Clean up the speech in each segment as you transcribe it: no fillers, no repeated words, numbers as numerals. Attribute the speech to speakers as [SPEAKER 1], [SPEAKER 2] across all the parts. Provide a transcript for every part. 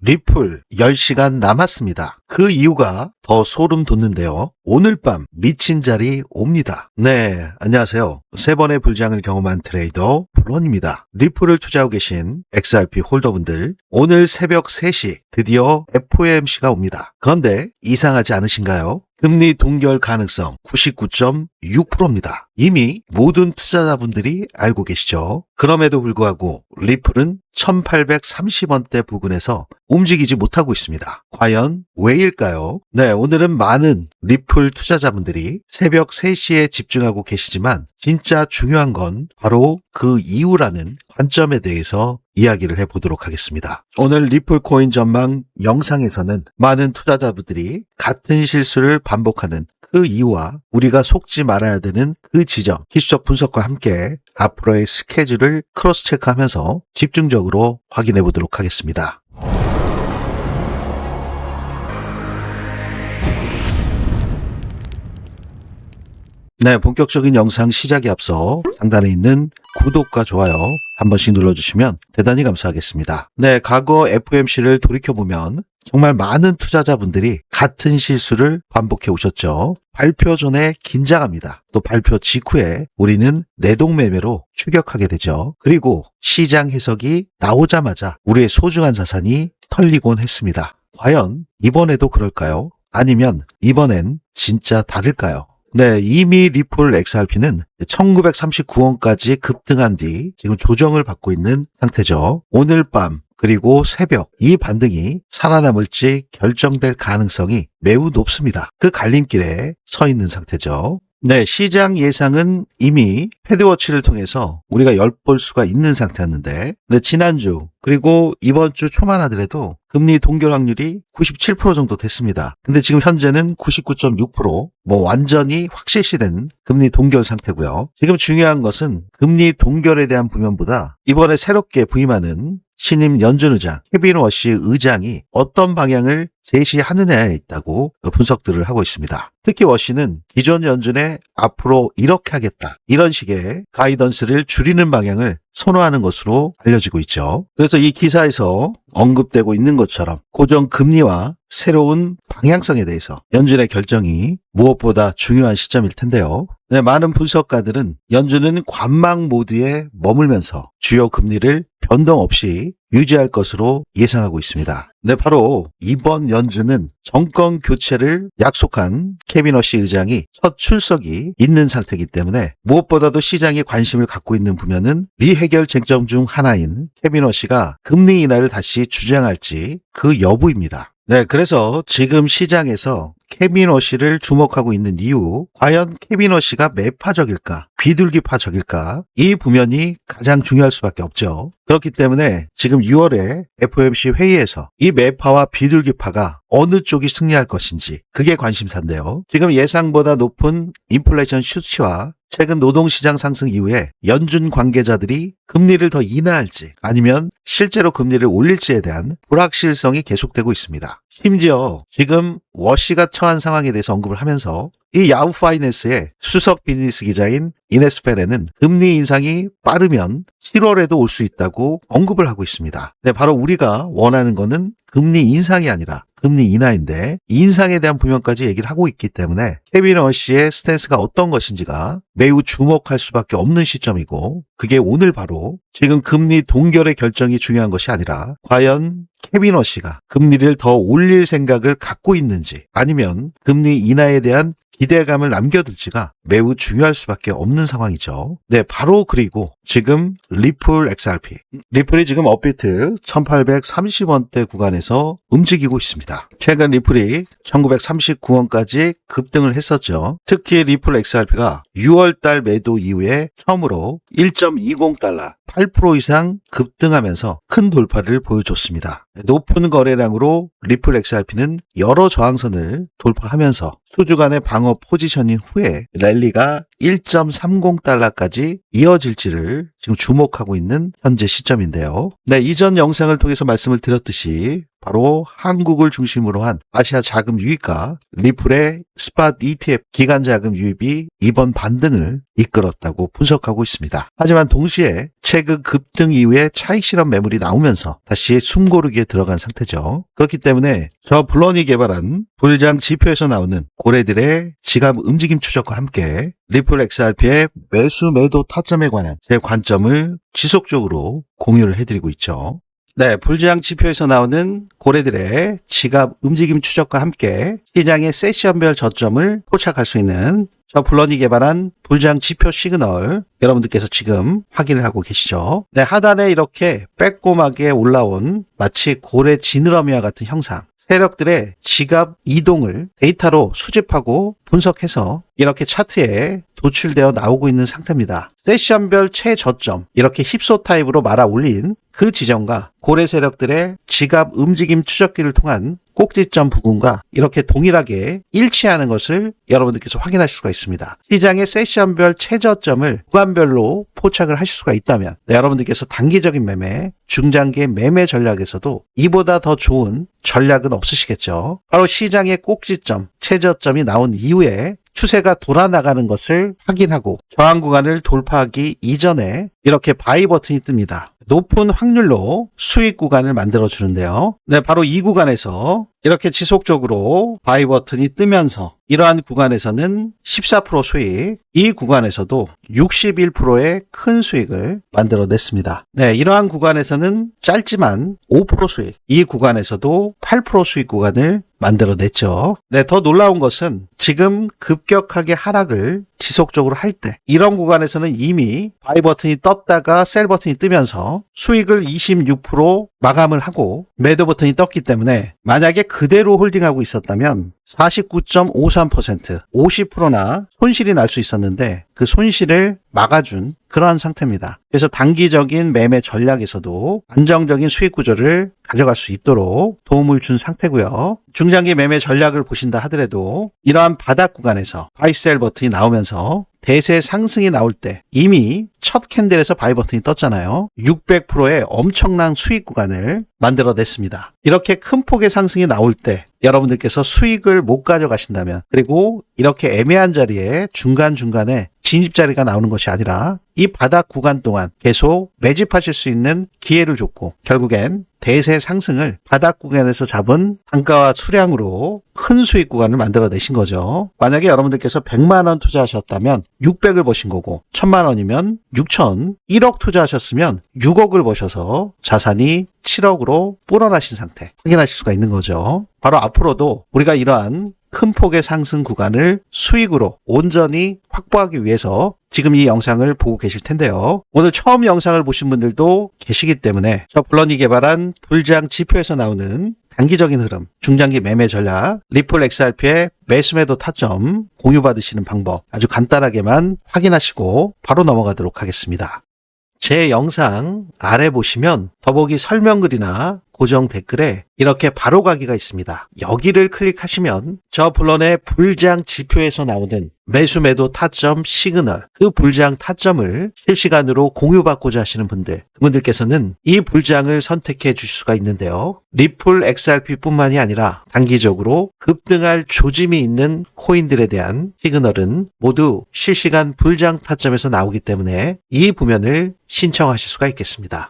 [SPEAKER 1] 리플 10시간 남았습니다. 그 이유가 더 소름 돋는데요. 오늘 밤 미친 자리 옵니다. 네, 안녕하세요. 세 번의 불장을 경험한 트레이더 블런입니다. 리플을 투자하고 계신 XRP 홀더분들, 오늘 새벽 3시 드디어 FOMC가 옵니다. 그런데 이상하지 않으신가요? 금리 동결 가능성 99.6%입니다. 이미 모든 투자자분들이 알고 계시죠. 그럼에도 불구하고 리플은 1830원대 부근에서 움직이지 못하고 있습니다. 과연 왜일까요? 네, 오늘은 많은 리플 투자자분들이 새벽 3시에 집중하고 계시지만 진짜 중요한 건 바로 그 이유라는 관점에 대해서 이야기를 해보도록 하겠습니다. 오늘 리플 코인 전망 영상에서는 많은 투자자분들이 같은 실수를 반복하는 그 이유와 우리가 속지 말아야 되는 그 지점, 기술적 분석과 함께 앞으로의 스케줄을 크로스 체크하면서 집중적으로 확인해 보도록 하겠습니다. 네, 본격적인 영상 시작에 앞서 상단에 있는 구독과 좋아요 한 번씩 눌러주시면 대단히 감사하겠습니다. 네, 과거 FOMC를 돌이켜보면 정말 많은 투자자분들이 같은 실수를 반복해 오셨죠. 발표 전에 긴장합니다. 또 발표 직후에 우리는 내동매매로 추격하게 되죠. 그리고 시장 해석이 나오자마자 우리의 소중한 자산이 털리곤 했습니다. 과연 이번에도 그럴까요? 아니면 이번엔 진짜 다를까요? 네, 이미 리플 XRP는 1939원까지 급등한 뒤 지금 조정을 받고 있는 상태죠. 오늘 밤 그리고 새벽 이 반등이 살아남을지 결정될 가능성이 매우 높습니다. 그 갈림길에 서 있는 상태죠. 네, 시장 예상은 이미 패드워치를 통해서 우리가 엿볼 수가 있는 상태였는데, 네, 지난주 그리고 이번 주 초만 하더라도 금리 동결 확률이 97% 정도 됐습니다. 근데 지금 현재는 99.6%, 완전히 확실시된 금리 동결 상태고요. 지금 중요한 것은 금리 동결에 대한 부면보다 이번에 새롭게 부임하는 신임 연준 의장, 케빈 워시 의장이 어떤 방향을 제시하느냐에 있다고 분석들을 하고 있습니다. 특히 워시는 기존 연준에 앞으로 이렇게 하겠다, 이런 식의 가이던스를 줄이는 방향을 선호하는 것으로 알려지고 있죠. 그래서 이 기사에서 언급되고 있는 것처럼 고정금리와 새로운 방향성에 대해서 연준의 결정이 무엇보다 중요한 시점일 텐데요. 네, 많은 분석가들은 연준은 관망 모드에 머물면서 주요 금리를 변동 없이 유지할 것으로 예상하고 있습니다. 네, 바로 이번 연준은 정권 교체를 약속한 케빈 워시 의장이 첫 출석이 있는 상태이기 때문에 무엇보다도 시장이 관심을 갖고 있는 부면은 미해결 쟁점 중 하나인 케빈 워시가 금리 인하를 다시 주장할지 그 여부입니다. 네, 그래서 지금 시장에서 케빈 워시를 주목하고 있는 이유, 과연 케빈 워시가 매파적일까, 비둘기파적일까, 이 부면이 가장 중요할 수밖에 없죠. 그렇기 때문에 지금 6월에 FOMC 회의에서 이 매파와 비둘기파가 어느 쪽이 승리할 것인지 그게 관심사인데요. 지금 예상보다 높은 인플레이션 수치와 최근 노동시장 상승 이후에 연준 관계자들이 금리를 더 인하할지 아니면 실제로 금리를 올릴지에 대한 불확실성이 계속되고 있습니다. 심지어 지금 워시가 처한 상황에 대해서 언급을 하면서 이 야후 파이낸스의 수석 비즈니스 기자인 이네스 페레는 금리 인상이 빠르면 7월에도 올 수 있다고 언급을 하고 있습니다. 네, 바로 우리가 원하는 거는 금리 인상이 아니라 금리 인하인데 인상에 대한 부면까지 얘기를 하고 있기 때문에 케빈 워시의 스탠스가 어떤 것인지가 매우 주목할 수밖에 없는 시점이고, 그게 오늘 바로 지금 금리 동결의 결정이 중요한 것이 아니라 과연 케빈 워시가 금리를 더 올릴 생각을 갖고 있는지 아니면 금리 인하에 대한 기대감을 남겨둘지가 매우 중요할 수밖에 없는 상황이죠. 네, 바로 그리고 지금 리플 XRP. 리플이 지금 업비트 1830원대 구간에서 움직이고 있습니다. 최근 리플이 1939원까지 급등을 했었죠. 특히 리플 XRP가 6월달 매도 이후에 처음으로 1.20달러, 8% 이상 급등하면서 큰 돌파를 보여줬습니다. 높은 거래량으로 리플 XRP는 여러 저항선을 돌파하면서 수주간의 방어 포지셔닝 후에 랠리가 1.30달러까지 이어질지를 지금 주목하고 있는 현재 시점인데요. 네, 이전 영상을 통해서 말씀을 드렸듯이 바로 한국을 중심으로 한 아시아 자금 유입과 리플의 스팟 ETF 기간 자금 유입이 이번 반등을 이끌었다고 분석하고 있습니다. 하지만 동시에 최근 급등 이후에 차익 실현 매물이 나오면서 다시 숨고르기에 들어간 상태죠. 그렇기 때문에 저 블런이 개발한 불장 지표에서 나오는 고래들의 지갑 움직임 추적과 함께 리플 XRP의 매수 매도 타점에 관한 제 관점을 지속적으로 공유를 해드리고 있죠. 네, 불장 지표에서 나오는 고래들의 지갑 움직임 추적과 함께 시장의 세션별 저점을 포착할 수 있는 저 블런이 개발한 불장 지표 시그널 여러분들께서 지금 확인을 하고 계시죠. 네, 하단에 이렇게 빼꼼하게 올라온 마치 고래 지느러미와 같은 형상, 세력들의 지갑 이동을 데이터로 수집하고 분석해서 이렇게 차트에 도출되어 나오고 있는 상태입니다. 세션별 최저점, 이렇게 힙소 타입으로 말아 올린 그 지점과 고래 세력들의 지갑 움직임 추적기를 통한 꼭지점 부근과 이렇게 동일하게 일치하는 것을 여러분들께서 확인하실 수가 있습니다. 시장의 세션별 최저점을 구간별로 포착을 하실 수가 있다면 여러분들께서 단기적인 매매, 중장기 매매 전략에서도 이보다 더 좋은 전략은 없으시겠죠. 바로 시장의 꼭지점, 최저점이 나온 이후에 추세가 돌아나가는 것을 확인하고 저항 구간을 돌파하기 이전에 이렇게 바이 버튼이 뜹니다. 높은 확률로 수익 구간을 만들어 주는데요. 네, 바로 이 구간에서 이렇게 지속적으로 바이 버튼이 뜨면서 이러한 구간에서는 14% 수익, 이 구간에서도 61%의 큰 수익을 만들어냈습니다. 네, 이러한 구간에서는 짧지만 5% 수익, 이 구간에서도 8% 수익 구간을 만들어냈죠. 네, 더 놀라운 것은 지금 급격하게 하락을 지속적으로 할 때 이런 구간에서는 이미 바이 버튼이 떴다가 셀 버튼이 뜨면서 수익을 26% 마감을 하고 매도 버튼이 떴기 때문에 만약에 그대로 홀딩하고 있었다면 49.53%, 50%나 손실이 날 수 있었는데 그 손실을 막아준 그러한 상태입니다. 그래서 단기적인 매매 전략에서도 안정적인 수익 구조를 가져갈 수 있도록 도움을 준 상태고요. 중장기 매매 전략을 보신다 하더라도 이러한 바닥 구간에서 바이셀 버튼이 나오면서 대세 상승이 나올 때 이미 첫 캔들에서 바이 버튼이 떴잖아요. 600%의 엄청난 수익 구간을 만들어냈습니다. 이렇게 큰 폭의 상승이 나올 때 여러분들께서 수익을 못 가져가신다면, 그리고 이렇게 애매한 자리에 중간중간에 진입 자리가 나오는 것이 아니라 이 바닥 구간 동안 계속 매집하실 수 있는 기회를 줬고 결국엔 대세 상승을 바닥 구간에서 잡은 단가와 수량으로 큰 수익 구간을 만들어내신 거죠. 만약에 여러분들께서 100만 원 투자하셨다면 600을 버신 거고 1000만 원이면 6000, 1억 투자하셨으면 6억을 버셔서 자산이 7억으로 불어나신 상태 확인하실 수가 있는 거죠. 바로 앞으로도 우리가 이러한 큰 폭의 상승 구간을 수익으로 온전히 확보하기 위해서 지금 이 영상을 보고 계실 텐데요. 오늘 처음 영상을 보신 분들도 계시기 때문에 저 블런이 개발한 불장 지표에서 나오는 단기적인 흐름, 중장기 매매 전략, 리플 XRP의 매수 매도 타점 공유받으시는 방법 아주 간단하게만 확인하시고 바로 넘어가도록 하겠습니다. 제 영상 아래 보시면 더보기 설명글이나 고정 댓글에 이렇게 바로가기가 있습니다. 여기를 클릭하시면 저 블런의 불장 지표에서 나오는 매수 매도 타점 시그널, 그 불장 타점을 실시간으로 공유받고자 하시는 분들, 그분들께서는 이 불장을 선택해 주실 수가 있는데요. 리플 XRP 뿐만이 아니라 단기적으로 급등할 조짐이 있는 코인들에 대한 시그널은 모두 실시간 불장 타점에서 나오기 때문에 이 부면을 신청하실 수가 있겠습니다.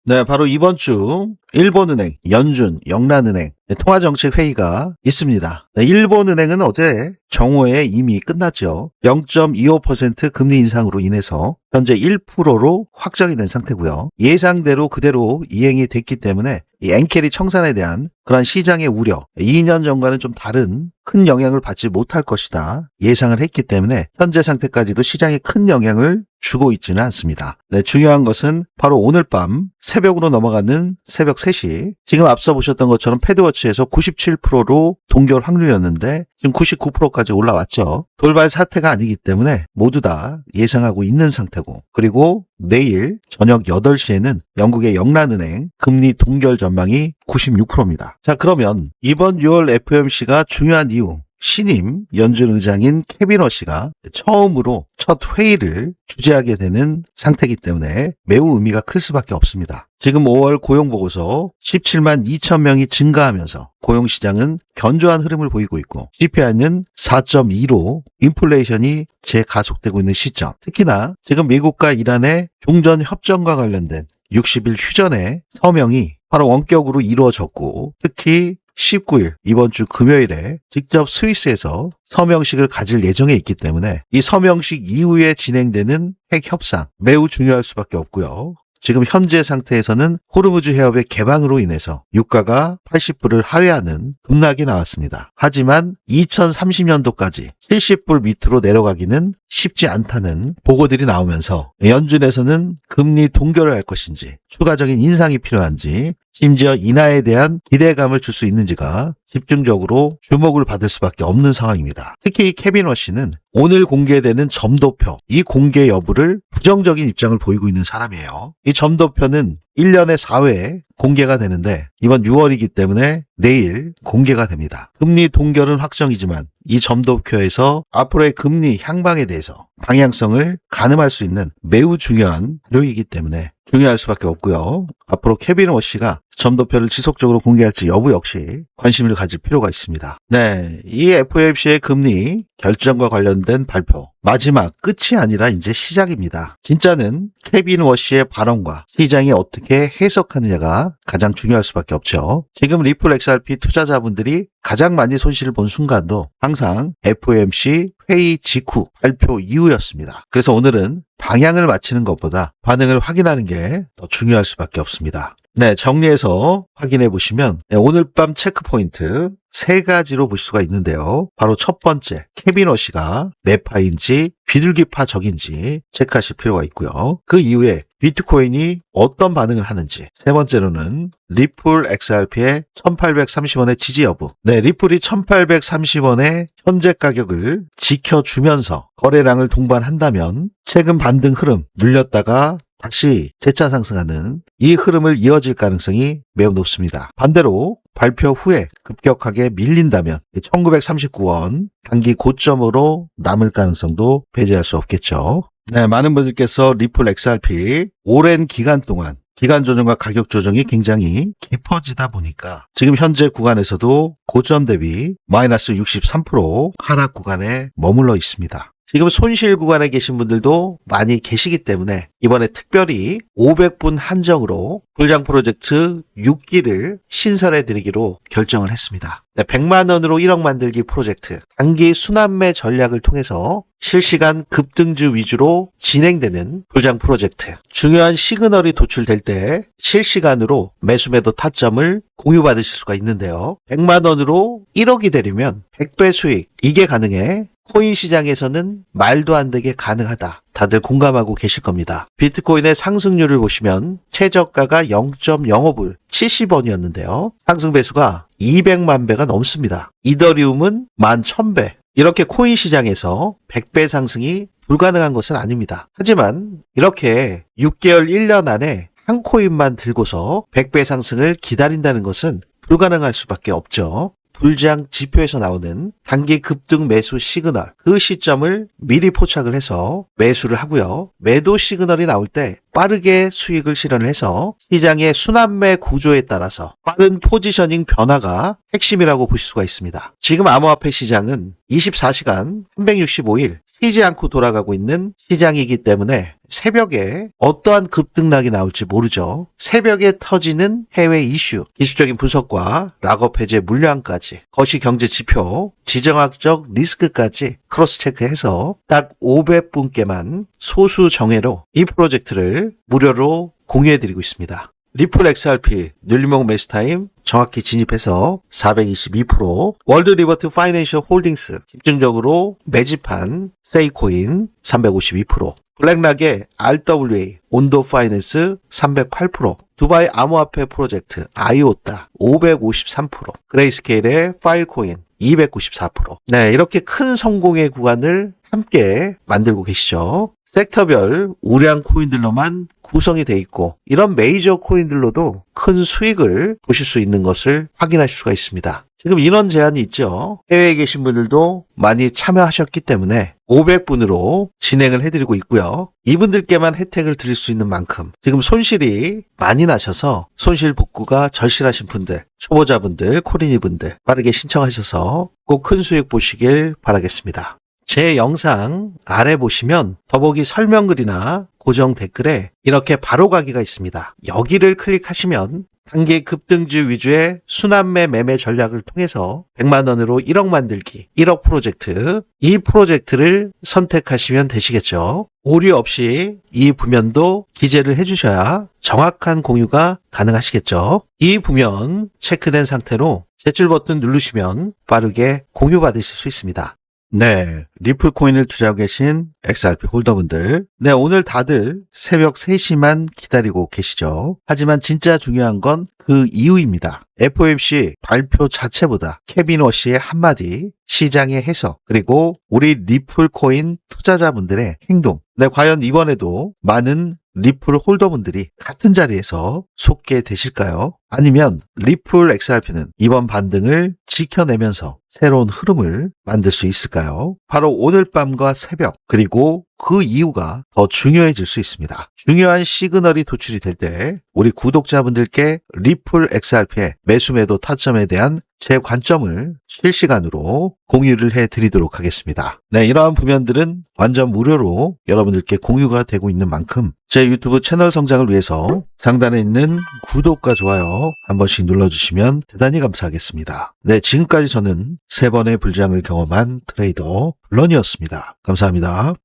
[SPEAKER 1] 네, 바로 이번 주 일본은행, 연준, 영란은행 통화정책회의가 있습니다. 네, 일본은행은 어제 정오에 이미 끝났죠. 0.25% 금리 인상으로 인해서 현재 1%로 확정이 된 상태고요. 예상대로 그대로 이행이 됐기 때문에 이 엔캐리 청산에 대한 그런 시장의 우려, 2년 전과는 좀 다른 큰 영향을 받지 못할 것이다 예상을 했기 때문에 현재 상태까지도 시장에 큰 영향을 주고 있지는 않습니다. 네, 중요한 것은 바로 오늘 밤 새벽으로 넘어가는 새벽 3시, 지금 앞서 보셨던 것처럼 패드워치에서 97%로 동결 확률이었는데 지금 99%까지 올라왔죠. 돌발 사태가 아니기 때문에 모두 다 예상하고 있는 상태고, 그리고 내일 저녁 8시에는 영국의 영란은행 금리 동결 전망이 96%입니다. 자, 그러면 이번 6월 FOMC가 중요한 이유, 신임 연준 의장인 케빈 워시가 처음으로 첫 회의를 주재하게 되는 상태이기 때문에 매우 의미가 클 수밖에 없습니다. 지금 5월 고용보고서 17만 2천 명이 증가하면서 고용시장은 견조한 흐름을 보이고 있고 CPI는 4.2로 인플레이션이 재가속되고 있는 시점. 특히나 지금 미국과 이란의 종전협정과 관련된 60일 휴전의 서명이 바로 원격으로 이루어졌고 특히 19일 이번 주 금요일에 직접 스위스에서 서명식을 가질 예정에 있기 때문에 이 서명식 이후에 진행되는 핵 협상 매우 중요할 수밖에 없고요. 지금 현재 상태에서는 호르무즈 해협의 개방으로 인해서 유가가 80불을 하회하는 급락이 나왔습니다. 하지만 2030년도까지 70불 밑으로 내려가기는 쉽지 않다는 보고들이 나오면서 연준에서는 금리 동결을 할 것인지 추가적인 인상이 필요한지 심지어 인하에 대한 기대감을 줄 수 있는지가 집중적으로 주목을 받을 수밖에 없는 상황입니다. 특히 케빈 워시는 오늘 공개되는 점도표, 이 공개 여부를 부정적인 입장을 보이고 있는 사람이에요. 이 점도표는 1년에 4회 공개가 되는데 이번 6월이기 때문에 내일 공개가 됩니다. 금리 동결은 확정이지만 이 점도표에서 앞으로의 금리 향방에 대해서 방향성을 가늠할 수 있는 매우 중요한 자료이기 때문에 중요할 수밖에 없고요. 앞으로 케빈 워시가 점도표를 지속적으로 공개할지 여부 역시 관심을 가질 필요가 있습니다. 네, 이 FOMC의 금리 결정과 관련된 발표 마지막 끝이 아니라 이제 시작입니다. 진짜는 케빈 워시의 발언과 시장이 어떻게 해석하느냐가 가장 중요할 수밖에 없죠. 지금 리플 XRP 투자자분들이 가장 많이 손실을 본 순간도 항상 FOMC 회의 직후 발표 이후였습니다. 그래서 오늘은 방향을 맞히는 것보다 반응을 확인하는 게 더 중요할 수밖에 없습니다. 네, 정리해서 확인해 보시면 오늘 밤 체크포인트 3가지로 볼 수가 있는데요. 바로 첫 번째, 케빈 워시가 매파인지 비둘기파적인지 체크하실 필요가 있고요. 그 이후에 비트코인이 어떤 반응을 하는지. 세 번째로는 리플 XRP의 1830원의 지지 여부. 네, 리플이 1830원의 현재 가격을 지켜주면서 거래량을 동반한다면 최근 반등 흐름 눌렸다가 다시 재차 상승하는 이 흐름을 이어질 가능성이 매우 높습니다. 반대로 발표 후에 급격하게 밀린다면 1939원 단기 고점으로 남을 가능성도 배제할 수 없겠죠. 네, 많은 분들께서 리플 XRP 오랜 기간 동안 기간 조정과 가격 조정이 굉장히 깊어지다 보니까 지금 현재 구간에서도 고점 대비 마이너스 63% 하락 구간에 머물러 있습니다. 지금 손실 구간에 계신 분들도 많이 계시기 때문에 이번에 특별히 500분 한정으로 불장 프로젝트 6기를 신설해 드리기로 결정을 했습니다. 100만 원으로 1억 만들기 프로젝트 단기 순환매 전략을 통해서 실시간 급등주 위주로 진행되는 불장 프로젝트. 중요한 시그널이 도출될 때 실시간으로 매수매도 타점을 공유받으실 수가 있는데요. 100만 원으로 1억이 되려면 100배 수익, 이게 가능해 코인 시장에서는 말도 안 되게 가능하다. 다들 공감하고 계실 겁니다. 비트코인의 상승률을 보시면 최저가가 0.05불 70원이었는데요. 상승 배수가 200만 배가 넘습니다. 이더리움은 11,000배. 이렇게 코인 시장에서 100배 상승이 불가능한 것은 아닙니다. 하지만 이렇게 6개월 1년 안에 한 코인만 들고서 100배 상승을 기다린다는 것은 불가능할 수밖에 없죠. 불장 지표에서 나오는 단기 급등 매수 시그널, 그 시점을 미리 포착을 해서 매수를 하고요. 매도 시그널이 나올 때 빠르게 수익을 실현을 해서 시장의 순환매 구조에 따라서 빠른 포지셔닝 변화가 핵심이라고 보실 수가 있습니다. 지금 암호화폐 시장은 24시간 365일 쉬지 않고 돌아가고 있는 시장이기 때문에 새벽에 어떠한 급등락이 나올지 모르죠. 새벽에 터지는 해외 이슈, 기술적인 분석과 락업 해제 물량까지, 거시경제 지표, 지정학적 리스크까지 크로스 체크해서 딱 500분께만 소수 정예로 이 프로젝트를 무료로 공유해드리고 있습니다. 리플 XRP 눌림목 매수타임 정확히 진입해서 422%, 월드 리버트 파이낸셜 홀딩스 집중적으로 매집한 세이코인 352%, 블랙락의 RWA 온도 파이낸스 308%, 두바이 암호화폐 프로젝트 아이오타 553%, 그레이스케일의 파일코인 294%. 네, 이렇게 큰 성공의 구간을 함께 만들고 계시죠. 섹터별 우량 코인들로만 구성이 돼 있고 이런 메이저 코인들로도 큰 수익을 보실 수 있는 것을 확인하실 수가 있습니다. 지금 인원 제한이 있죠. 해외에 계신 분들도 많이 참여하셨기 때문에 500분으로 진행을 해드리고 있고요. 이분들께만 혜택을 드릴 수 있는 만큼 지금 손실이 많이 나셔서 손실 복구가 절실하신 분들, 초보자분들, 코린이분들 빠르게 신청하셔서 꼭 큰 수익 보시길 바라겠습니다. 제 영상 아래 보시면 더보기 설명글이나 고정 댓글에 이렇게 바로가기가 있습니다. 여기를 클릭하시면 단기 급등주 위주의 순환매 매매 전략을 통해서 100만 원으로 1억 만들기, 1억 프로젝트, 이 프로젝트를 선택하시면 되시겠죠. 오류 없이 이 부면도 기재를 해주셔야 정확한 공유가 가능하시겠죠. 이 부면 체크된 상태로 제출 버튼 누르시면 빠르게 공유받으실 수 있습니다. 네, 리플 코인을 투자하고 계신 XRP 홀더분들. 네, 오늘 다들 새벽 3시만 기다리고 계시죠. 하지만 진짜 중요한 건 그 이유입니다. FOMC 발표 자체보다 케빈 워시의 한마디, 시장의 해석, 그리고 우리 리플 코인 투자자분들의 행동. 네, 과연 이번에도 많은 리플 홀더분들이 같은 자리에서 속게 되실까요? 아니면 리플 XRP는 이번 반등을 지켜내면서 새로운 흐름을 만들 수 있을까요? 바로 오늘 밤과 새벽, 그리고 그 이유가 더 중요해질 수 있습니다. 중요한 시그널이 도출이 될 때 우리 구독자분들께 리플 XRP의 매수매도 타점에 대한 제 관점을 실시간으로 공유를 해드리도록 하겠습니다. 네, 이러한 부면들은 완전 무료로 여러분들께 공유가 되고 있는 만큼 제 유튜브 채널 성장을 위해서 상단에 있는 구독과 좋아요 한 번씩 눌러주시면 대단히 감사하겠습니다. 네, 지금까지 저는 3번의 불장을 경험한 트레이더 블런이었습니다. 감사합니다.